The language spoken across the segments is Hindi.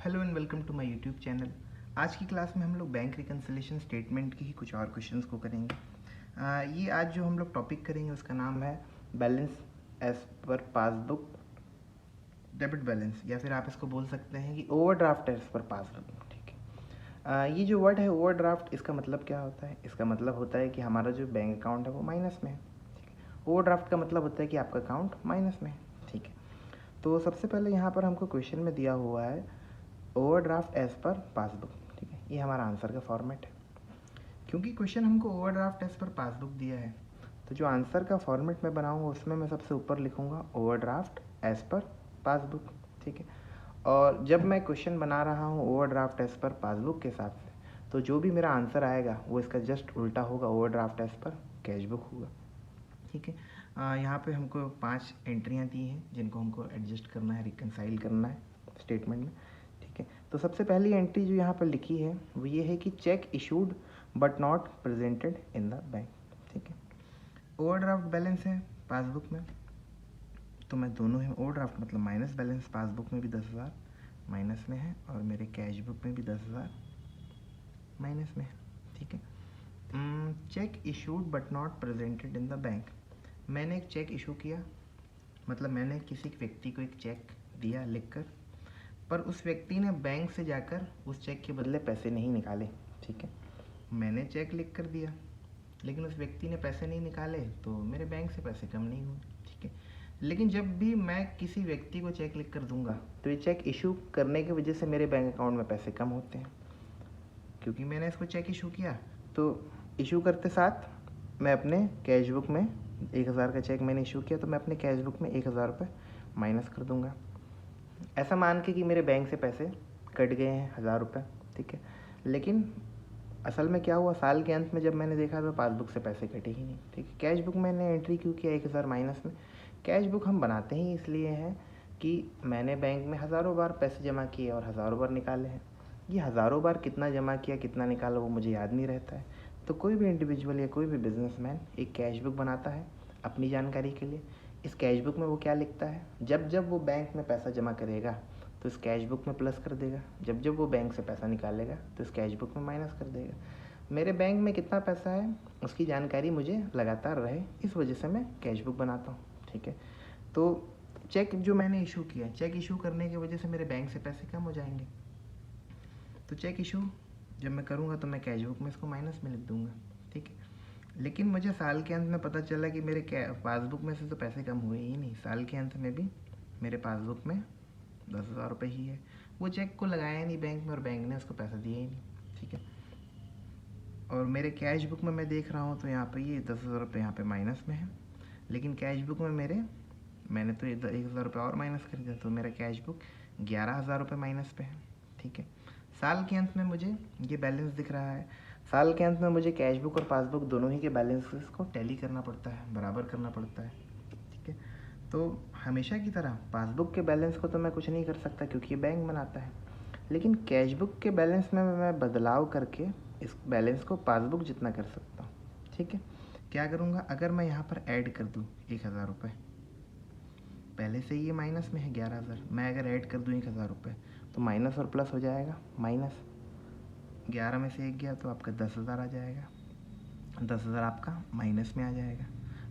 Hello and welcome to my YouTube channel. आज की क्लास में हम लोग बैंक रिकन्सिलेशन स्टेटमेंट की ही कुछ और क्वेश्चंस को करेंगे। ये आज जो हम लोग टॉपिक करेंगे उसका नाम है balance as per passbook debit balance, या फिर आप इसको बोल सकते हैं कि ओवरड्राफ्ट एज पर पासबुक। ठीक है। ये जो वर्ड है ओवरड्राफ्ट, इसका मतलब क्या होता है? इसका मतलब होता है कि हमारा जो बैंक अकाउंट है वो माइनस में है। ठीक है। ओवरड्राफ्ट का मतलब होता है कि आपका अकाउंट माइनस में है। ठीक है। तो सबसे पहले यहाँ पर हमको क्वेश्चन में दिया हुआ है ओवरड्राफ्ट एज पर पासबुक। ठीक है, ये हमारा आंसर का फॉर्मेट है। क्योंकि क्वेश्चन हमको ओवरड्राफ्ट एज पर पासबुक दिया है, तो जो आंसर का फॉर्मेट मैं बनाऊंगा उसमें मैं सबसे ऊपर लिखूंगा ओवरड्राफ्ट एज पर पासबुक। ठीक है। और जब मैं क्वेश्चन बना रहा हूँ ओवरड्राफ्ट एज पर पासबुक के हिसाब से, तो जो भी मेरा आंसर आएगा वो इसका जस्ट उल्टा होगा, overdraft as per cash book होगा। ठीक है। यहाँ पे हमको 5 एंट्रियाँ दी हैं जिनको हमको एडजस्ट करना है, रिकनसाइल करना है स्टेटमेंट में। ठीक है। तो सबसे पहली एंट्री जो यहाँ पर लिखी है वो ये है कि check issued but not presented in the bank. ठीक है। ओवरड्राफ्ट बैलेंस है पासबुक में, तो मैं दोनों है, ओवरड्राफ्ट मतलब माइनस बैलेंस, पासबुक में भी 10,000 माइनस में है और मेरे कैश बुक में भी 10,000 माइनस में है। ठीक है। Check issued but not presented in the bank, मैंने एक चेक इशू किया, मतलब मैंने किसी व्यक्ति को एक चेक दिया लिखकर, पर उस व्यक्ति ने बैंक से जाकर उस चेक के बदले पैसे नहीं निकाले। ठीक है। मैंने चेक लिख कर दिया लेकिन उस व्यक्ति ने पैसे नहीं निकाले, तो मेरे बैंक से पैसे कम नहीं हुए। ठीक है। लेकिन जब भी मैं किसी व्यक्ति को चेक लिख कर दूंगा तो ये चेक इशू करने की वजह से मेरे बैंक अकाउंट में पैसे कम होते हैं, क्योंकि मैंने इसको चेक इशू किया। तो इशू करते साथ मैं अपने कैश बुक में 1,000 का चेक मैंने इशू किया, तो मैं अपने कैश बुक में 1,000 रुपये माइनस कर दूंगा। ऐसा मान के कि मेरे बैंक से पैसे कट गए हैं 1,000 रुपये। ठीक है। लेकिन असल में क्या हुआ, साल के अंत में जब मैंने देखा तो पासबुक से पैसे कटे ही नहीं। ठीक है। कैश बुक मैंने एंट्री क्यों किया 1,000 माइनस में? कैश बुक हम बनाते ही इसलिए हैं कि मैंने बैंक में हज़ारों बार पैसे जमा किए और हज़ारों बार निकाले हैं। ये हज़ारों बार कितना जमा किया कितना निकाला वो मुझे याद नहीं रहता है। तो कोई भी इंडिविजुअल या कोई भी बिजनेसमैन एक कैश बुक बनाता है अपनी जानकारी के लिए। इस कैश बुक में वो क्या लिखता है, जब जब वो बैंक में पैसा जमा करेगा तो इस कैश बुक में प्लस कर देगा, जब जब वो बैंक से पैसा निकालेगा तो इस कैश बुक में माइनस कर देगा। मेरे बैंक में कितना पैसा है उसकी जानकारी मुझे लगातार रहे, इस वजह से मैं कैश बुक बनाता हूँ। ठीक है। तो चेक जो मैंने इशू किया, चेक इशू करने की वजह से मेरे बैंक से पैसे कम हो जाएंगे, तो चेक इशू जब मैं करूँगा तो मैं कैश बुक में इसको माइनस में लिख दूँगा। ठीक है। लेकिन मुझे साल के अंत में पता चला कि मेरे पासबुक में से तो पैसे कम हुए ही नहीं, साल के अंत में भी मेरे पासबुक में 10,000 रुपये ही है। वो चेक को लगाया नहीं बैंक में और बैंक ने उसको पैसा दिया ही नहीं। ठीक है। और मेरे कैश बुक में मैं देख रहा हूँ तो यहाँ पे ये 10,000 रुपये यहाँ पे माइनस में है, लेकिन कैश बुक में मैंने तो 1,000 रुपये और माइनस कर दिया, तो मेरा कैश बुक 11,000 रुपये माइनस पे है। ठीक है। साल के अंत में मुझे ये बैलेंस दिख रहा है, साल के अंत में मुझे कैश बुक और पासबुक दोनों ही के बैलेंसेस को टैली करना पड़ता है, बराबर करना पड़ता है। ठीक है। तो हमेशा की तरह पासबुक के बैलेंस को तो मैं कुछ नहीं कर सकता क्योंकि ये बैंक बनाता है, लेकिन कैश बुक के बैलेंस में मैं बदलाव करके इस बैलेंस को पासबुक जितना कर सकता हूँ। ठीक है। क्या करूँगा, अगर मैं यहाँ पर ऐड कर दूँ 1,000 रुपये, पहले से ये माइनस में है 11,000, मैं अगर ऐड कर दूँ 1,000 रुपये तो माइनस और प्लस हो जाएगा, माइनस 11 में से 1 गया तो आपका 10,000 आ जाएगा, 10,000 आपका माइनस में आ जाएगा।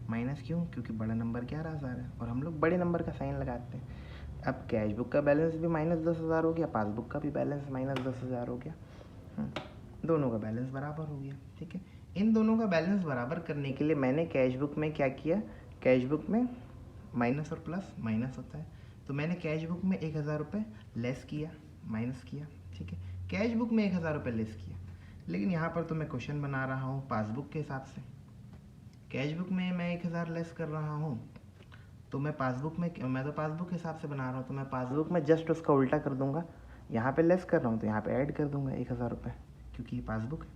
माइनस क्यों? क्योंकि बड़ा नंबर 11,000 है और हम लोग बड़े नंबर का साइन लगाते हैं। अब कैश बुक का बैलेंस भी माइनस 10,000 हो गया, पासबुक का भी बैलेंस माइनस 10,000 हो गया। दोनों का बैलेंस बराबर हो गया। ठीक है। इन दोनों का बैलेंस बराबर करने के लिए मैंने कैश बुक में क्या किया, कैश बुक में माइनस और प्लस माइनस होता है, तो मैंने कैश बुक में 1,000 रुपये लेस किया, माइनस किया। ठीक है। कैश बुक में 1,000 रुपये लेस किया, लेकिन यहाँ पर तो मैं क्वेश्चन बना रहा हूँ पासबुक के हिसाब से। कैश बुक में मैं 1,000 लेस कर रहा हूँ, तो मैं तो पासबुक के हिसाब से बना रहा हूँ, तो मैं पासबुक में जस्ट उसका उल्टा कर दूंगा। यहाँ पे लेस कर रहा हूँ तो यहाँ पे ऐड कर दूंगा 1,000 रुपये, क्योंकि ये पासबुक है।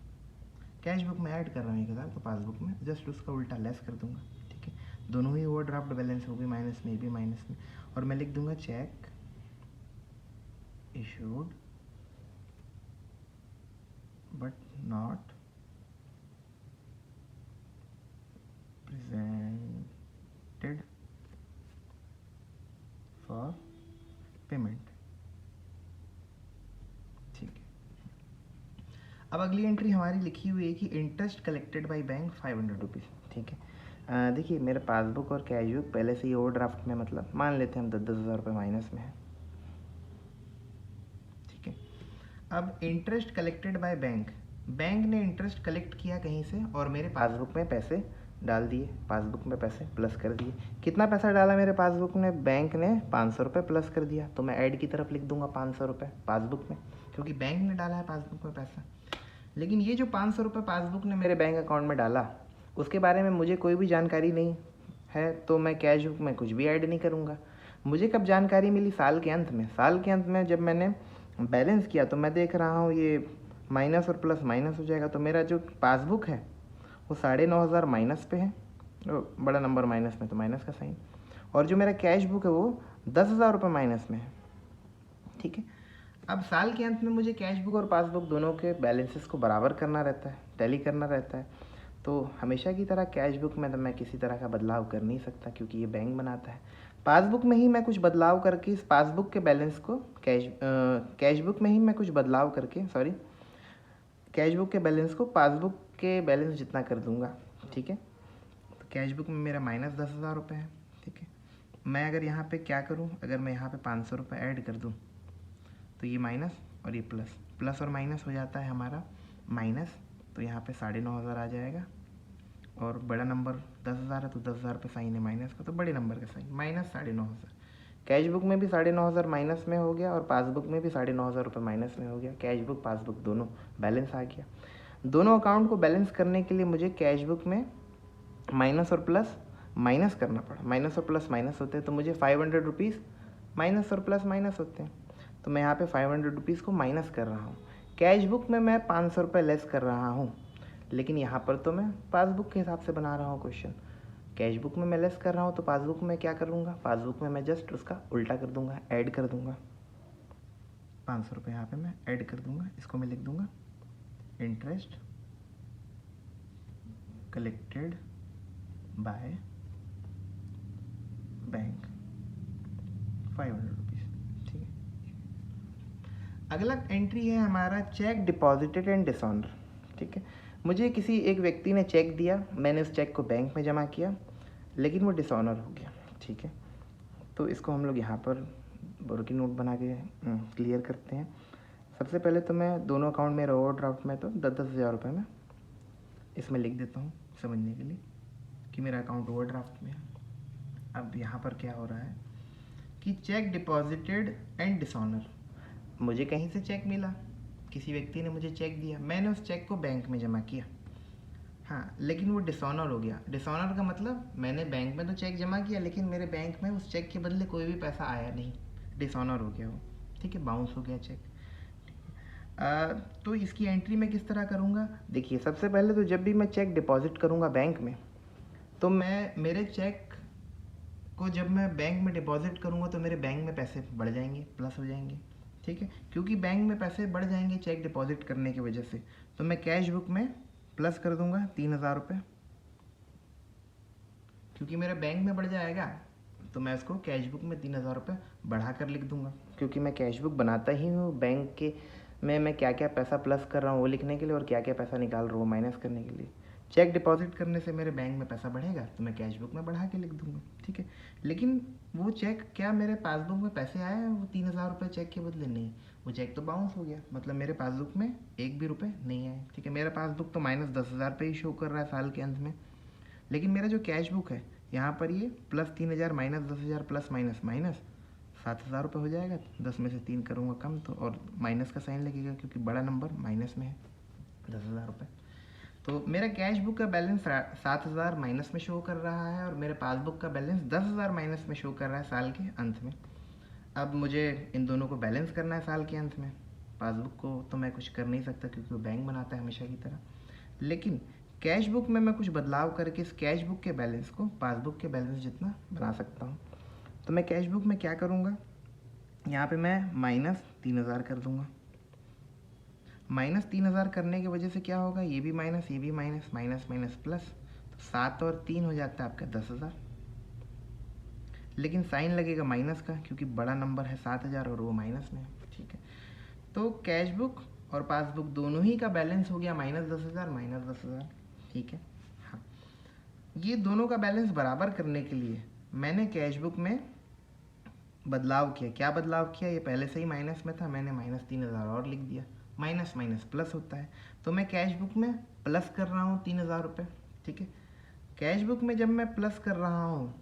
कैश बुक में ऐड कर रहा हूँ 1,000, तो पासबुक में जस्ट उसका उल्टा लेस कर दूंगा। ठीक है। दोनों ही ओवरड्राफ्ट बैलेंस हो गई, माइनस में भी माइनस में, और मैं लिख दूंगा check issued but not presented for payment. अब अगली एंट्री हमारी लिखी हुई है कि interest collected by bank 500 rupees. ठीक है, देखिए मेरे पासबुक और कैश बुक पहले से ही ओवर ड्राफ्ट में, मतलब मान लेते हैं हम 10,000 रुपये माइनस में है। ठीक है, अब interest collected by bank, bank ने इंटरेस्ट कलेक्ट किया कहीं से और मेरे पासबुक में पैसे डाल दिए, पासबुक में पैसे प्लस कर दिए। कितना पैसा डाला मेरे पासबुक में? बैंक ने 500 रुपये प्लस कर दिया, तो मैं ऐड की तरफ लिख दूंगा 500 रुपये पासबुक में, क्योंकि बैंक ने डाला है पासबुक में पैसा। लेकिन ये जो 500 रुपये पासबुक ने मेरे बैंक अकाउंट में डाला, उसके बारे में मुझे कोई भी जानकारी नहीं है, तो मैं कैश बुक में कुछ भी ऐड नहीं करूँगा। मुझे कब जानकारी मिली? साल के अंत में। साल के अंत में जब मैंने बैलेंस किया तो मैं देख रहा हूँ ये माइनस और प्लस माइनस हो जाएगा, तो मेरा जो पासबुक है वो 9,500 माइनस पे है, बड़ा नंबर माइनस में तो माइनस का साइन, और जो मेरा कैश बुक है वो 10,000 रुपये माइनस में है। ठीक है, अब साल के अंत में मुझे कैश बुक और पासबुक दोनों के बैलेंसेस को बराबर करना रहता है, टैली करना रहता है। तो हमेशा की तरह कैश बुक में तो मैं किसी तरह का बदलाव कर नहीं सकता, क्योंकि ये बैंक बनाता है। पासबुक में ही मैं कुछ बदलाव करके इस पासबुक के बैलेंस को कैश बुक में ही मैं कुछ बदलाव करके कैश बुक के बैलेंस को पासबुक के बैलेंस जितना कर दूंगा। ठीक है, तो कैश बुक में मेरा माइनस 10,000 रुपये है। ठीक है, मैं अगर यहाँ पे क्या करूँ, अगर मैं यहाँ पे 500 रुपये ऐड कर दूँ तो ये माइनस और ये प्लस, प्लस और माइनस हो जाता है हमारा माइनस, तो यहाँ पे 9,500 आ जाएगा, और बड़ा नंबर 10,000 है तो 10,000 पे साइन है माइनस का, तो बड़े नंबर का साइन माइनस 9,500। कैश बुक में भी 9,500 माइनस में हो गया और पासबुक में भी 9,500 रुपये माइनस में हो गया। कैश बुक पासबुक दोनों बैलेंस आ गया। दोनों अकाउंट को बैलेंस करने के लिए मुझे कैश बुक में माइनस और प्लस माइनस करना पड़ा, माइनस और प्लस माइनस होते हैं, तो मुझे 500 रुपीज़ माइनस और प्लस माइनस होते हैं, तो मैं यहाँ पे 500 रुपीज़ को माइनस कर रहा हूँ। कैश बुक में मैं 500 रुपये लेस कर रहा हूँ, लेकिन यहाँ पर तो मैं पासबुक के हिसाब से बना रहा हूँ क्वेश्चन। कैश बुक में मैं लेस कर रहा हूँ, तो पासबुक में क्या करूँगा? पासबुक में मैं जस्ट उसका उल्टा कर दूँगा, ऐड कर दूँगा। 500 रुपये यहाँ पे मैं ऐड कर दूँगा, इसको मैं लिख दूँगा interest collected by bank 500 rupees. ठीक है, अगला एंट्री है हमारा चेक डिपॉजिटेड एंड डिसऑनर। ठीक है, मुझे किसी एक व्यक्ति ने चेक दिया, मैंने उस चेक को बैंक में जमा किया, लेकिन वो डिसऑनर हो गया। ठीक है, तो इसको हम लोग यहाँ पर वर्किंग नोट बना के क्लियर करते हैं। सबसे पहले तो मैं दोनों अकाउंट में ओवर ड्राफ्ट में तो 10,000 रुपये में इसमें लिख देता हूँ समझने के लिए कि मेरा अकाउंट ओवर ड्राफ्ट में है। अब यहाँ पर क्या हो रहा है कि चेक डिपॉजिटेड एंड डिसऑनर, मुझे कहीं से चेक मिला, किसी व्यक्ति ने मुझे चेक दिया, मैंने उस चेक को बैंक में जमा किया, हाँ, लेकिन वो डिसऑनर हो गया। डिसऑनर का मतलब मैंने बैंक में तो चेक जमा किया, लेकिन मेरे बैंक में उस चेक के बदले कोई भी पैसा आया नहीं, डिसऑनर हो गया वो। ठीक है, बाउंस हो गया चेक। तो इसकी एंट्री मैं किस तरह करूँगा? देखिए, सबसे पहले तो जब भी मैं चेक डिपॉजिट करूँगा बैंक में, तो मैं मेरे चेक को जब मैं बैंक में डिपॉजिट करूँगा तो मेरे बैंक में पैसे बढ़ जाएंगे, प्लस हो जाएंगे। ठीक है, क्योंकि बैंक में पैसे बढ़ जाएंगे चेक डिपॉजिट करने की वजह से, तो मैं कैश बुक में प्लस कर दूंगा 3,000 रुपये, क्योंकि मेरा बैंक में बढ़ जाएगा, तो मैं उसको कैश बुक में 3,000 रुपये बढ़ा कर लिख दूंगा, क्योंकि मैं कैश बुक बनाता ही हूँ बैंक के में मैं क्या क्या पैसा प्लस कर रहा हूँ वो लिखने के लिए, और क्या क्या पैसा निकाल रहा हूँ माइनस करने के लिए। चेक डिपॉजिट करने से मेरे बैंक में पैसा बढ़ेगा, तो मैं कैश बुक में बढ़ा के लिख दूंगा। ठीक है, लेकिन वो चेक क्या मेरे पासबुक में पैसे आए हैं? वो 3,000 रुपये चेक के बदले नहीं, वो चेक तो बाउंस हो गया, मतलब मेरे पासबुक में एक भी रुपये नहीं आए। ठीक है, मेरा पासबुक तो माइनस 10,000 पे ही शो कर रहा है साल के अंत में, लेकिन मेरा जो कैश बुक है यहाँ पर ये plus 3,000 minus 10,000 plus minus minus 7,000 रुपये हो जाएगा। 10 में से 3 करूँगा कम, तो और माइनस का साइन लगेगा, क्योंकि बड़ा नंबर माइनस में है 10,000 रुपये। तो मेरा कैश बुक का बैलेंस 7,000 माइनस में शो कर रहा है, और मेरे पासबुक का बैलेंस 10,000 माइनस में शो कर रहा है साल के अंत में। अब मुझे इन दोनों को बैलेंस करना है साल के अंत में। पासबुक को तो मैं कुछ कर नहीं सकता, क्योंकि वो बैंक बनाता है हमेशा की तरह, लेकिन कैश बुक में मैं कुछ बदलाव करके इस कैश बुक के बैलेंस को पासबुक के बैलेंस जितना बना सकता हूँ। तो मैं कैश बुक में क्या करूँगा, यहाँ पे मैं माइनस 3,000 कर दूँगा। माइनस 3,000 करने की वजह से क्या होगा, ये भी माइनस, ये भी माइनस, माइनस माइनस प्लस, तो 7 और 3 हो जाता है आपका 10,000, लेकिन साइन लगेगा माइनस का, क्योंकि बड़ा नंबर है 7,000 और वो माइनस में है। ठीक है, तो कैश बुक और पासबुक दोनों ही का बैलेंस हो गया -10,000 -10,000। ठीक है। हाँ, ये दोनों का बैलेंस बराबर करने के लिए मैंने कैश बुक में बदलाव किया। क्या बदलाव किया? ये पहले से ही माइनस में था, मैंने -3,000 और लिख दिया। माइनस माइनस प्लस होता है, तो मैं कैश बुक में प्लस कर रहा हूँ 3,000 रुपये। ठीक है, कैश बुक में जब मैं प्लस कर रहा हूँ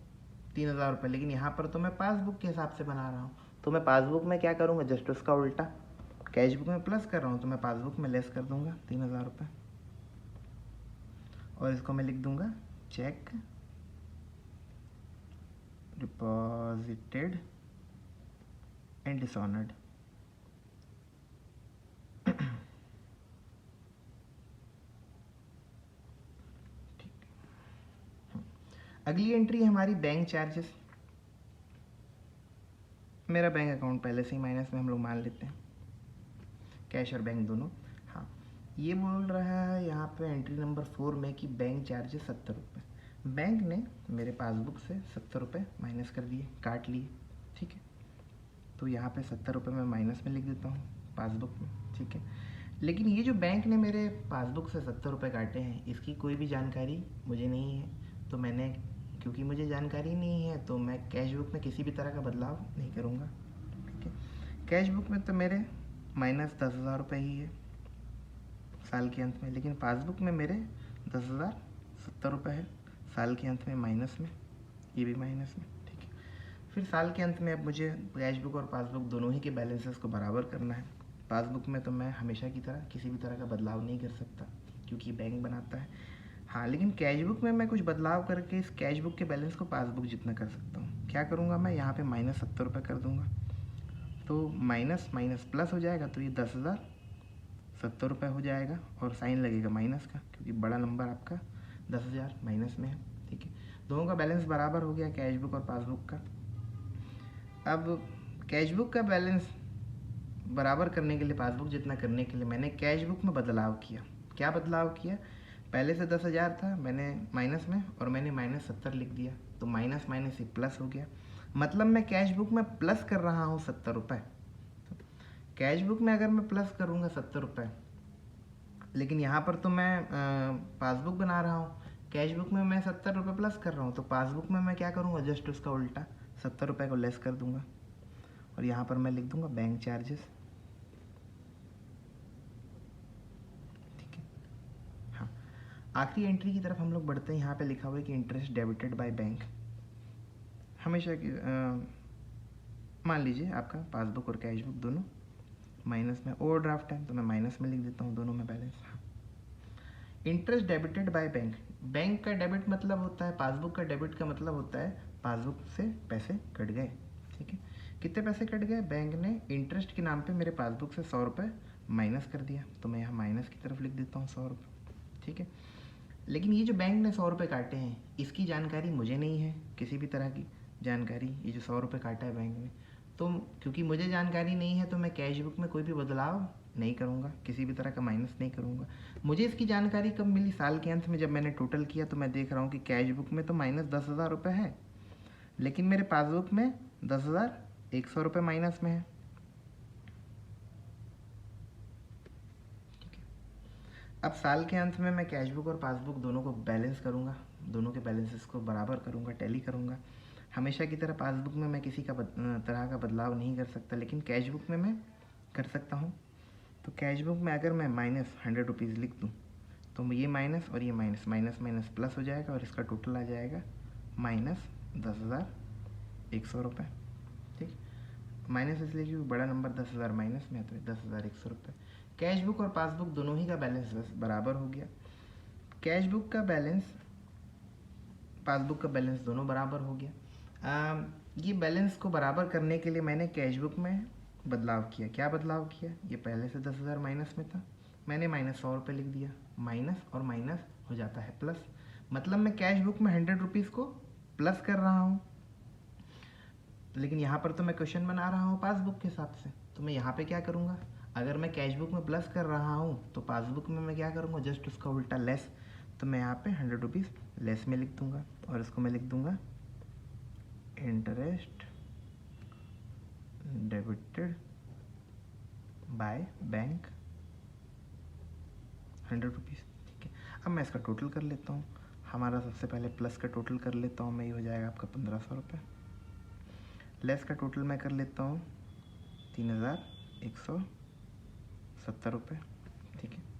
3,000 रुपये, लेकिन यहाँ पर तो मैं पासबुक के हिसाब से बना रहा हूँ, तो मैं पासबुक में क्या करूँगा? जस्ट उसका उल्टा। कैश बुक में प्लस कर रहा हूँ तो मैं पासबुक में लेस कर दूंगा 3,000 रुपये, और इसको मैं लिख दूंगा चेक डिपॉजिटेड एंड डिसऑनर्ड। अगली एंट्री है हमारी बैंक चार्जेस। मेरा बैंक अकाउंट पहले से ही माइनस में हम लोग मान लेते हैं, कैश और बैंक दोनों। हाँ, ये बोल रहा है यहाँ पे एंट्री नंबर 4 में कि बैंक चार्जेस 70 रुपये। बैंक ने मेरे पासबुक से 70 रुपये माइनस कर दिए, काट लिए। ठीक है, तो यहाँ पे 70 रुपये मैं माइनस में लिख देता हूँ पासबुक में। ठीक है, लेकिन ये जो बैंक ने मेरे पासबुक से 70 रुपये काटे हैं, इसकी कोई भी जानकारी मुझे नहीं है, तो मैंने, क्योंकि मुझे जानकारी नहीं है, तो मैं कैश बुक में किसी भी तरह का बदलाव नहीं करूँगा। ठीक है, कैश बुक में तो मेरे -10,000 रुपये ही है साल के अंत में, लेकिन पासबुक में मेरे 10,070 रुपये है साल के अंत में माइनस में, ये भी माइनस में। ठीक है, फिर साल के अंत में अब मुझे कैश बुक और पासबुक दोनों ही के बैलेंसेस को बराबर करना है। पासबुक में तो मैं हमेशा की तरह किसी भी तरह का बदलाव नहीं कर सकता, क्योंकि बैंक बनाता है। हाँ, लेकिन कैश बुक में मैं कुछ बदलाव करके इस कैश बुक के बैलेंस को पासबुक जितना कर सकता हूँ। क्या करूँगा? मैं यहाँ पे -70 रुपये कर दूँगा, तो माइनस माइनस प्लस हो जाएगा, तो ये 10,070 रुपये हो जाएगा, और साइन लगेगा माइनस का, क्योंकि बड़ा नंबर आपका 10,000 माइनस में है। ठीक है, दोनों का बैलेंस बराबर हो गया, कैश बुक और पासबुक का। अब कैश बुक का बैलेंस बराबर करने के लिए, पासबुक जितना करने के लिए, मैंने कैश बुक में बदलाव किया। क्या बदलाव किया? पहले से 10,000 था, मैंने माइनस में, और मैंने -70 लिख दिया, तो माइनस माइनस ही प्लस हो गया। मतलब मैं कैश बुक में प्लस कर रहा हूँ 70 रुपये। कैश बुक में अगर मैं प्लस करूँगा 70 रुपये, लेकिन यहाँ पर तो मैं पासबुक बना रहा हूँ, कैश बुक में मैं 70 रुपये प्लस कर रहा हूँ, तो पासबुक में मैं क्या करूँगा? जस्ट उसका उल्टा, 70 रुपये को लेस कर दूँगा, और यहाँ पर मैं लिख दूँगा बैंक चार्जेस। ठीक है, हाँ, आखिरी एंट्री की तरफ हम लोग बढ़ते हैं। यहाँ पे लिखा हुआ है कि इंटरेस्ट डेबिटेड बाय बैंक। हमेशा की मान लीजिए आपका पासबुक और कैश बुक दोनों माइनस में, ओवरड्राफ्ट है तो मैं माइनस में लिख देता हूँ दोनों में balance. Interest debited by bank. Bank का डेबिट मतलब होता है, पासबुक का डेबिट का मतलब होता है पासबुक से पैसे कट गए। ठीक है, कितने पैसे कट गए? बैंक ने इंटरेस्ट के नाम पे मेरे पासबुक से 100 रुपये माइनस कर दिया, तो मैं यहाँ माइनस की तरफ लिख देता हूँ 100 रुपये। ठीक है, लेकिन ये जो बैंक ने 100 रुपये काटे हैं, इसकी जानकारी मुझे नहीं है, किसी भी तरह की जानकारी। ये जो 100 रुपये काटा है बैंक ने, तो क्योंकि मुझे जानकारी नहीं है, तो मैं कैश बुक में कोई भी बदलाव नहीं करूँगा, किसी भी तरह का माइनस नहीं करूँगा। मुझे इसकी जानकारी कब मिली? साल के अंत में जब मैंने टोटल किया, तो मैं देख रहा हूँ कि कैश बुक में तो -10,000 रुपये है, लेकिन मेरे पासबुक में 10,100 रुपये माइनस में है। अब साल के अंत में मैं कैश बुक और पासबुक दोनों को बैलेंस करूँगा, दोनों के बैलेंसेस को बराबर करूँगा, टैली करूँगा। हमेशा की तरह पासबुक में मैं किसी का तरह का बदलाव नहीं कर सकता, लेकिन कैश बुक में मैं कर सकता हूँ। तो कैश बुक में अगर मैं -100 रुपीज़ लिख दूँ, तो ये माइनस और ये माइनस, माइनस माइनस प्लस हो जाएगा, और इसका टोटल आ जाएगा -10,100 रुपये। ठीक, माइनस इसलिए क्योंकि बड़ा नंबर 10,000 माइनस में है, तो 10,100 रुपये। कैश बुक और पासबुक दोनों ही का बैलेंस बस बराबर हो गया। कैश बुक का बैलेंस, पासबुक का बैलेंस दोनों बराबर हो गया। ये बैलेंस को बराबर करने के लिए मैंने कैश बुक में बदलाव किया। क्या बदलाव किया? ये पहले से 10,000 माइनस में था, मैंने -100 रुपये लिख दिया। माइनस और माइनस हो जाता है प्लस, मतलब मैं कैश बुक में 100 रुपीज़ को प्लस कर रहा हूँ, लेकिन यहाँ पर तो मैं क्वेश्चन बना रहा हूँ पासबुक के हिसाब से, तो मैं यहाँ पे क्या करूँगा? अगर मैं कैश बुक में प्लस कर रहा हूँ, तो पासबुक में मैं क्या करूँगा? जस्ट उसका उल्टा लेस, तो मैं यहाँ पे 100 रुपीज़ लेस में लिख दूँगा, और इसको मैं लिख दूँगा इंटरेस्ट डेबिटेड बाय बैंक ₹100, ठीक है। अब मैं इसका टोटल कर लेता हूँ। हमारा सबसे पहले प्लस का टोटल कर लेता हूँ मैं, ये हो जाएगा आपका ₹1500। लेस का टोटल मैं कर लेता हूँ ₹3170, ठीक है।